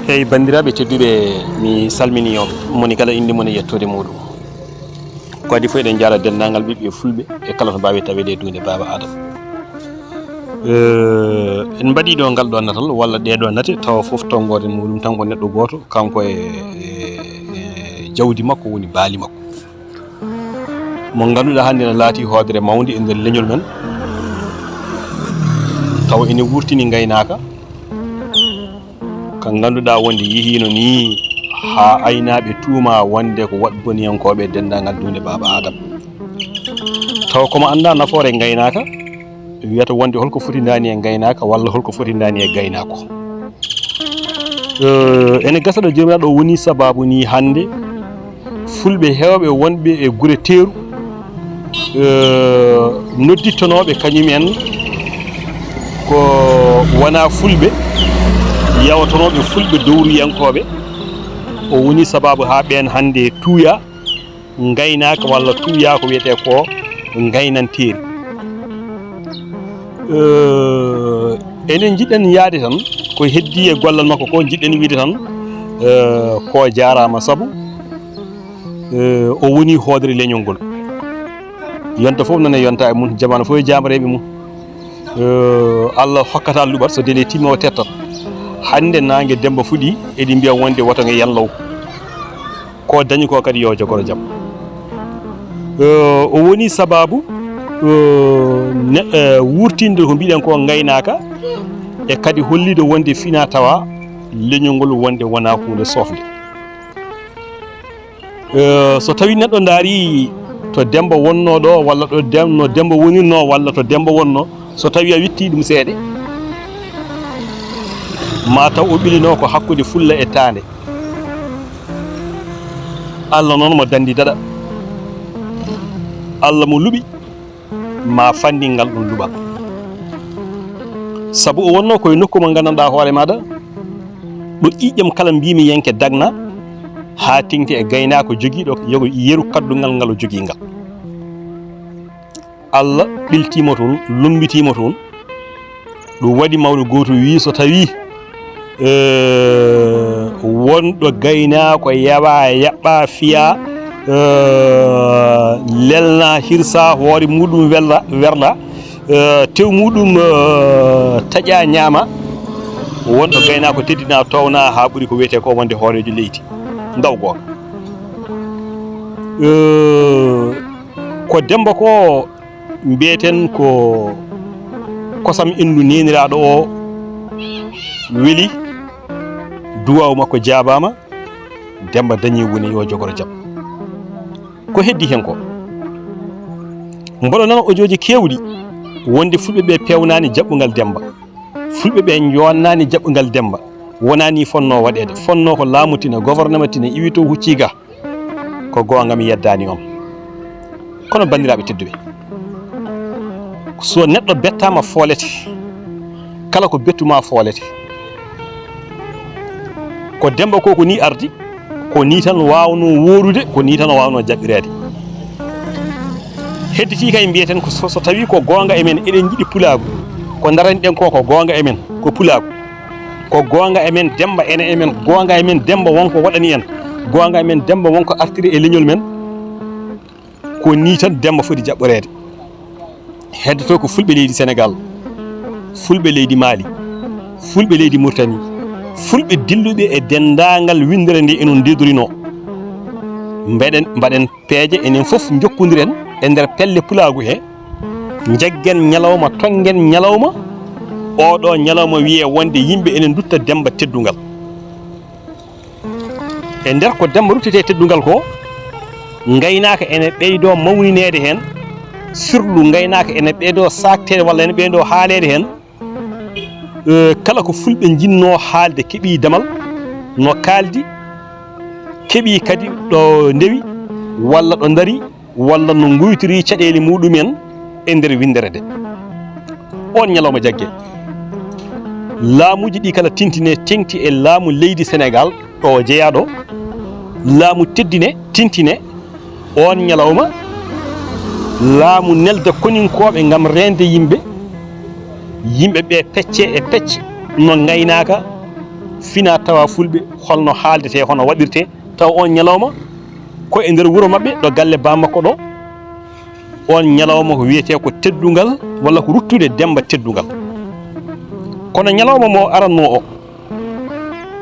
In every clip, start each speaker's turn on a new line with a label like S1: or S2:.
S1: Hey bandiraɓe tedduɓe mi salmini on moni kala inde mon e yettode muɗum ko adi fof eɗen jara dendagal ɓiɓɓe fulɓe e kala to mbawi tawede dunde baba adama en mbaɗi ɗo ngal ɗo natal walla ɗeɗo nate tawa foof tonggode muɗum tan ko neɗɗo goto kanko e jawdi makko woni baali makko mo ganduɗa hande ne laati hoodere mawde e nder leñol men taw ene wurtini gaynaka kan ganduɗa wonde yihino ni ha aynaɓe tuuma wonde ko wat boniyankoɓe e dendagal dunde baba adama taw komo anda nafoore gaynaka wiyata wonde holko foti dani e gaynaka walla holko foti dani e gaynako ene gasa ɗo jomiraɗo woni sababu ni hande fulɓe hewɓe wonɓe e guure teeru noddittonoɓe kañumen ko wona fulɓe yawtonoɓe fulɓe dowruyankoɓe o woni sababu ha ɓen hande tuuya gaynaka walla tuuya ko wiyete ko gaynanteri enen jiɗɗen yaade tan ko heddi e gollal makko ko jiɗɗen wiide tan ko jarama saabu o woni hoodere leñol ngol yonta foof nane yonta e mum jamanu fof e jamareɓe mum Allah hokkata luɓat so dele timma o tettat hande nangue demba fuɗi eɗi mbiya wonde woto nge yallow ko dañi ko kadi yo jogoro jaam o woni sababu wurtinde ko mbiɗen ko gaynaka e kadi hollide wonde fina tawa leñol ngol wonde wona hunde sofde so tawi neɗɗo daari to demba wonno ɗo walla ɗo no demba wonirno walla to demba wonno so tawi a witti ɗum seeɗe ma taw o ɓilino ko hakkude fulla e tande Allah noon mo dandi daɗa Allah mo luɓi ma fandingal ɗum luɓa saabu o wonno koye nokku mo gandanɗa hoore maɗa ɗo ƴiƴam kala mbimi yenke dagna ha tingti e gaynako joguiɗo yogo yeru kaddugal ngal o jogui ngal Allah ɓiltimo toon lumbitimo toon ɗum waɗi mawɗo goto wi so tawi wonɗo gaynako yaɓa yaɓɓa fiya lelna hirsa hoore muɗum werla tew muɗum taƴa ñaama wonɗo gaynako teddina towna ha ɓuuri ko wiyete ko wonde hoorejo leydi ndaw goto ko demba ko mbiyeten ko kosam endu neniraɗo o weeli duwaw makko jabama demba dañi woni yo jogoro jaam ko heddi hen ko mboɗo nan ojoji kewɗi wonde fulɓe ɓe pewnani jaɓɓugal demba fulɓe ɓe jonnani jaɓɓugal demba wonani fonno waɗede fonno ko laamutina gouvernement tina iwito hucciga ko gonga mi yeddani on kono bandiraɓe tedduɓe so neɗɗo bettama foolete kala ko bettuma foolete ko demba ko ni ardi ko ni tan wawno worude ko ni tan wawno jaɓɓirede hedditi kay mbiyeten ko so tawi ko gonga emen eɗen jiiɗi pulagu ko darani ɗen ko gonga emen ko pulagu ko gonga emen demba ene emen gonga emen demba wonko waɗani en gonga emen demba wonko artiri e leñol men ko ni tan demba foti jaɓɓorede heddoto ko fulɓe leydi Sénégal fulɓe leydi Mali fulɓe leydi Mauritanie fulɓe dilluɓe e dendagal windere nde enon dedorino mbaɗen peeje enen foof jokkodiren e nder pelle pulagu he jaggen ñalawma tonggen ñalawma oɗo ñalawma wiye wonde yimɓe enen dutta demba teddugal e nder ko demba ruttete teddugal ko gaynaka ene ɓeydo mawninede hen surlu gaynaka ene ɓeydo saktede walla ene ɓeydo haalede hen kala ko fulɓe jinno haalde keeɓi damal no kaldi keeɓi kadi ɗo ndewi walla ɗo dari walla no guytori caɗele muɗumen e nder windere nde on ñalawma jagge laamuji ɗi kala tintine tengti e laamu leydi Sénégal ɗo jeeyaɗo laamu teddine tintine on ñalawma laamu nelde koninkoɓe gam rende yimɓe ɓe pecce e pecce no gaynaka fina tawa fulɓe holno haaldete hono waɗirte taw on ñalawma ko e nder wuro maɓɓe ɗo galle bammakko ɗo on ñalawma ko wiyete ko teddungal walla ko ruttude Demba teddungal kono ñalawma mo aranno o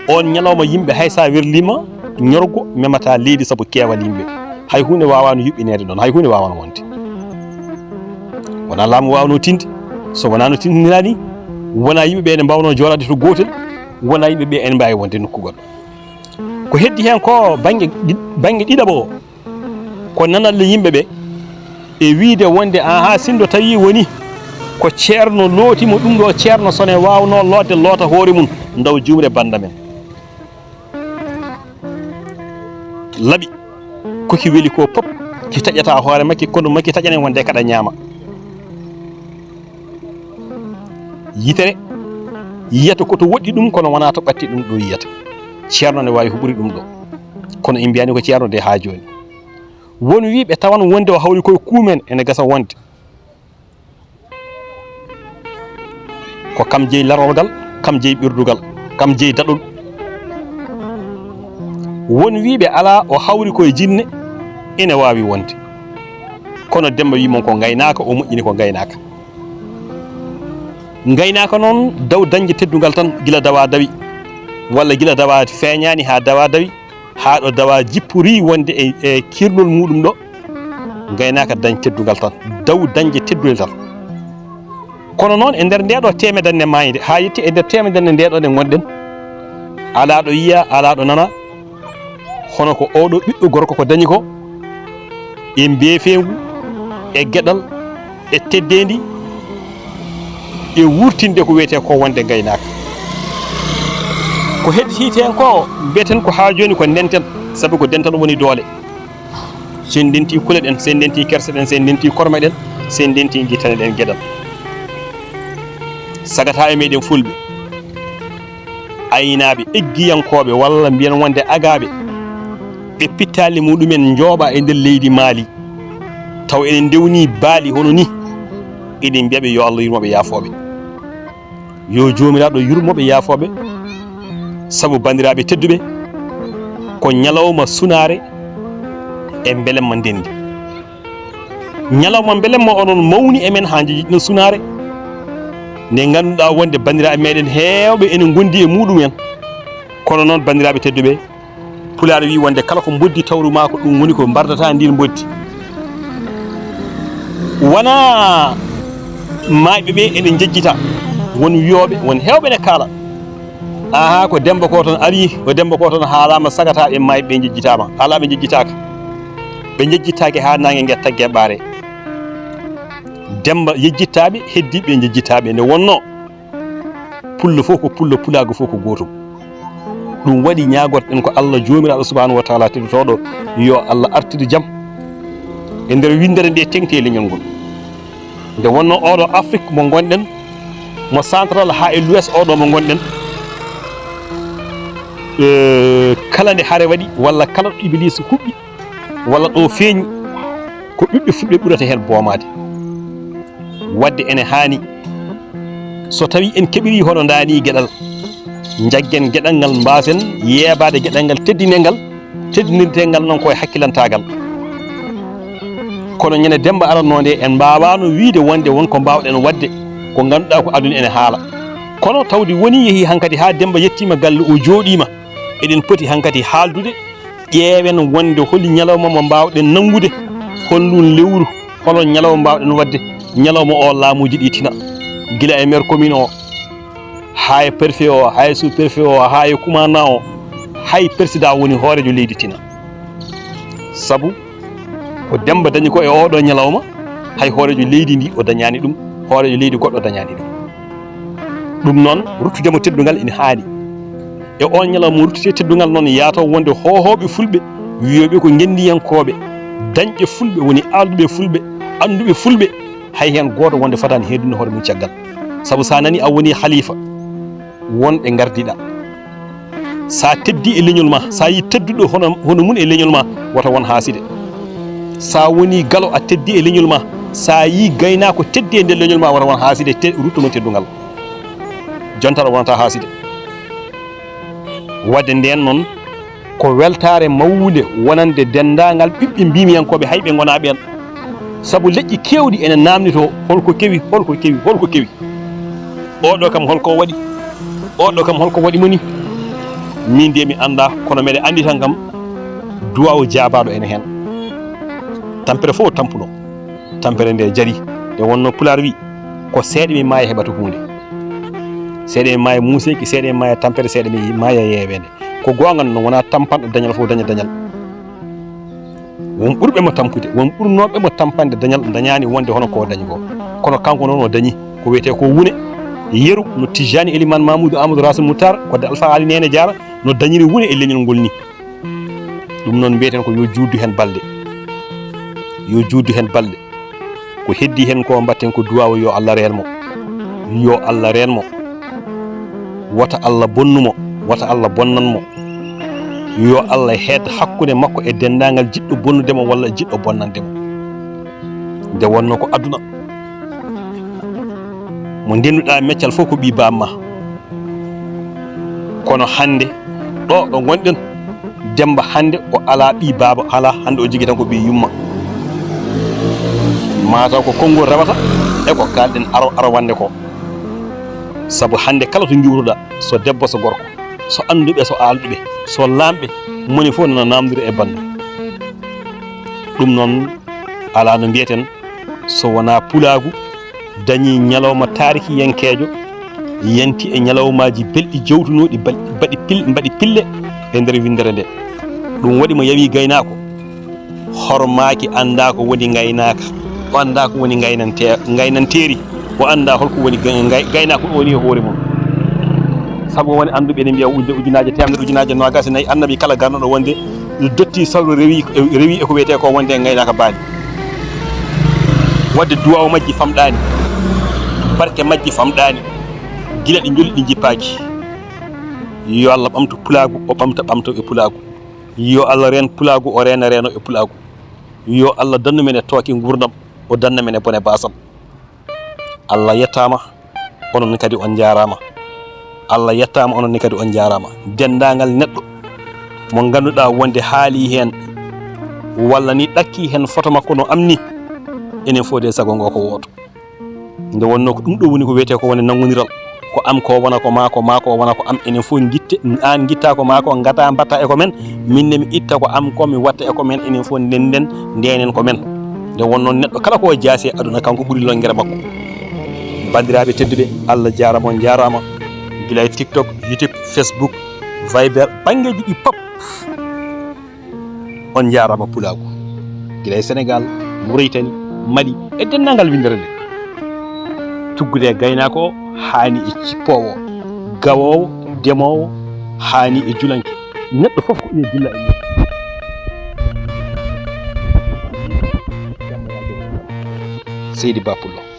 S1: on ñalawma yimɓe hay sa werlima ñorgo memata leydi sabu keewal yimɓe hay hunde wawano yuɓɓinede ɗon hay hunde wawano wonde wona laamu wawno tinde so wona no tindinira ni wona yimɓeɓe ene mbawno joɗade to gotel wona yimɓeɓe ene mbawi wonde nokku goɗɗo ko heddi hen ko banggue ɗiɗaɓo o ko nanalle yimɓeɓe e wiide wonde aha sindo tawi woni ko ceerno lootimo ɗum ɗo ceerno sone wawno loodde loota hoore mum daw jumre banda men laaɓi koki weeli ko pop ki taƴata hoore makki kono makki taƴanen wonde kaɗa ñaama yitere yiyata koto woɗɗi ɗum kono wona to ɓatti ɗum ɗo yiyata ceerno ne wawi huɓori ɗum ɗo kono in mbiyani ko ceerno de ha joni won wiɓe tawan wonde o hawri koye kuumen ene gasa wonde ko kam jeeyi larolgal kam jeeyi ɓirdugal kam jeeyi daɗol won wiɓe ala o hawri koye jinne ene wawi wonde kono Demba wimon ko gaynaka o moƴƴini ko gaynaka gaynaka noon daw dañde teddugal tan gila dawa dawi walla gila dawa feeñani ha dawa dawi ha ɗo dawa jippori wonde e kirɗol muɗum ɗo gaynaka dañ teddugal tan daw dañde tedduyel tan kono noon e nder ndeɗo temedanne mayde ha yetti e nder temedanne ndeɗo nde gonɗen ala ɗo yiya ala ɗo nana hono ko oɗo ɓiɗɗo gorko ko dañi ko e mbeefengu e gueɗal e teddendi e wurtinde ko wiyete ko wonde gaynaka ko hedditi hen ko mbiyeten ko ha joni ko ndenten sabu ko dental woni doole sen denti kule ɗen sen denti kerse ɗen sen denti korme ɗen sen denti guittane ɗen gueɗal sagata e meɗen fulɓe aynaɓe eggiyankoɓe walla mbiyen wonde agaɓe ɓe pittali muɗumen jooɓa e nder leydi Mali taw enen dewni baali hono ni eɗen mbiyaɓe yo Allah yurmoɓe yaafoɓe yo jomiraɗo yurmoɓe yaafoɓe sabu bandiraɓe tedduɓe ko ñalawma sunare e belemma ndendi ñalawma belemma onon mawni e men ha jeejiɗen sunare nde ganduɗa wonde bandiraɓe meɗen hewɓe ene gondi e muɗumen kono noon bandiraɓe tedduɓe Pulaar wi wonde kala ko boddi tawru ma ko ɗum woni ko bardata ndin boddi wona mayɓe ɓe ene jejjita won wiyoɓe won hewɓe ne kaala aha ko Demba ko ton ari ko Demba ko ton haalama sagata e mayɓe ɓe jejjitama ala ɓe jejjitaka ɓe jejjitake ha nangue guet taggue ɓaare Demba yejjittaɓe heddiɓe jejjitaɓe nde wonno pullo fof ko pullo pulago fof ko gotum ɗum waɗi ñagotoɗen ko Allah jomiraɗo subhanahu wa taala teddotoɗo yo Allah artidu jaam e nder windere nde tengti e leñol ngol nde wonno oɗo Afrique mo gonɗen mo central ha e l'ouest oɗo mo gonɗen kala nde haare waɗi walla kala ɗo Iblis huɓɓi walla ɗo feeñi ko ɓiɓɓe fulɓe ɓurata hen boomade wadde ene haani so tawi en keɓiri hono dani gueɗal jaggen gueɗal ngal mbasen yeebade gueɗal ngal teddinirte ngal noon koye hakkilantagal kono ñande Demba arannode en mbawano wiide wonde wonko mbawɗen wadde ko ganduɗa ko aduna ene haala kono tawde woni yeehi hankadi ha Demba yettima galle o jooɗima eɗen poti hankadi haaldude ƴeewen wonde holi ñalawma mo mbawɗen nangude hollum lewru holon ñalawma mbawɗen wadde ñalawma o laamuji ɗi tina gila e maire commune o ha e préfet o ha e sous préfet o ha e commandant o hay président woni hoorejo leydi tina sabu ko Demba dañi ko e oɗo ñalawma hay hoorejo leydi ndi o dañani ɗum hoorejo leydi goɗɗo dañani ɗum noon ruttudemo teddugal ina haani e on ñalawma ruttute teddugal noon yataw wonde hohoɓe fulɓe wiyoɓe ko gendiyankoɓe dañɓe fulɓe woni alduɓe fulɓe anduɓe fulɓe hay hen goto wonde fatani heddude hoore mum caggal saabu sa nani a woni khalifa wonɓe gardiɗa sa teddi e leñol ma sa yi tedduɗo hono mun e leñol ma wata won haaside sa woni galo a teddi e leñol ma sa yi gaynako teddi e nder leñol ma wata won haaside ruttumo teddugal jontata wonata haaside wadde nden noon ko weltare mawde wonande dendagal ɓiɓɓe mbimiyankoɓe hayɓe gona ɓen saabu leƴƴi kewɗi ene namdito holko kewi oɗo kam holko waɗi moni min de mi anda kono meɗe andi tan kam duwaw jabaɗo ene hen tampere fof tampuno tampere nde jaari nde wonno pular wi ko seeɗa mi maya heɓata hunde seeɗa mi maya museki seeɗa mi maya tampere seeɗa mi maya yewede ko gongal no wona tampanɗo dañal fof daña dañal won ɓurɓe mo tampude won ɓurnoɓe mo tampande dañal dañani wonde hono ko dañi ko kono kanko noon o dañi ko wiyete ko wune yeru no Tijani Eliman Mamoudou Amadou Racine Moutar kodde Alpha Ali Nene Diara no dañiri wune e leñol ngol ni ɗum noon mbiyeten ko yo juddu hen balɗe ko heddi hen ko mbatten ko duwawo yo Allah renmo wata Allah bonnumo wata Allah bonnanmo yo Allah heed hakkude makko e dendagal jiɗɗo bonnudemo walla jiɗɗo bonnandemo nde wonno ko aduna mo ndennuɗa meccal fof ko ɓi bamma kono hande ɗo gonɗen Demba hande o ala ɓi baba ala hande o jogui tan ko ɓi yumma mataw ko konngol rewata e ko kalɗen aro wande ko saabu hande kala to jiwruɗa so debbo so gorko so anduɓe so alɗuɓe so lamɓe moni fof nana namdiri e bande ɗum noon ala no mbiyeten so wona pulagu dañi ñalawma tarihiyankejo yanti e ñalawmaji belɗi jawtunoɗi mbaɗi pille e nder windere nde ɗum waɗi mo yawi gaynako hormaki anda ko woni gaynaka o anda ko woni gaynanteri o anda holko woni gaynako woni e hoore mum saabu woni anduɓe ne mbiya ujunaje temedere ujunaje nogas e nayyi annabi kala garnoɗo wonde dotti sawru rewi eko wiyete ko wonde gaynaka baali wadde duwaw majji famɗani barke majji famɗani gila ɗi jolli ɗi jippaki yo Allah ɓamtu pulagu o ɓamta e pulagu yo Allah ren pulagu o reno e pulagu yo Allah dannu men e tooke gurdam o danna men e bone basam Allah yettama onon kadi on jarama Allah yettama onon ni kadi on jarama dendagal neɗɗo mo ganduɗa wonde haali hen walla ni ɗakki hen photo makko no amni enen fof de sago ngo ko woto nde wonno ko ɗum ɗo woni ko wiyete ko woni nangodiral ko am ko wona ko ma ko wona ko am enen fof an guitta ko ma ko gata mbatta e ko men minne mi itta ko am ko mi watta e ko men enen fof ndenen ko men nde wonno neɗɗo kala ko jaasi aduna kanko ɓuuri longere makko bandiraɓe tedduɓe Allah jarama on jarama gila e TikTok, YouTube, Facebook, Viber bangeji ɗi pop on jarama pulagu gila e Sénégal Mauritanie Mali e dendagal windere nde tuggude gaynako hani e cippowo gawowo demowo hani e julanke neɗɗo fof ko ina dilla e Seydi Ba Pullo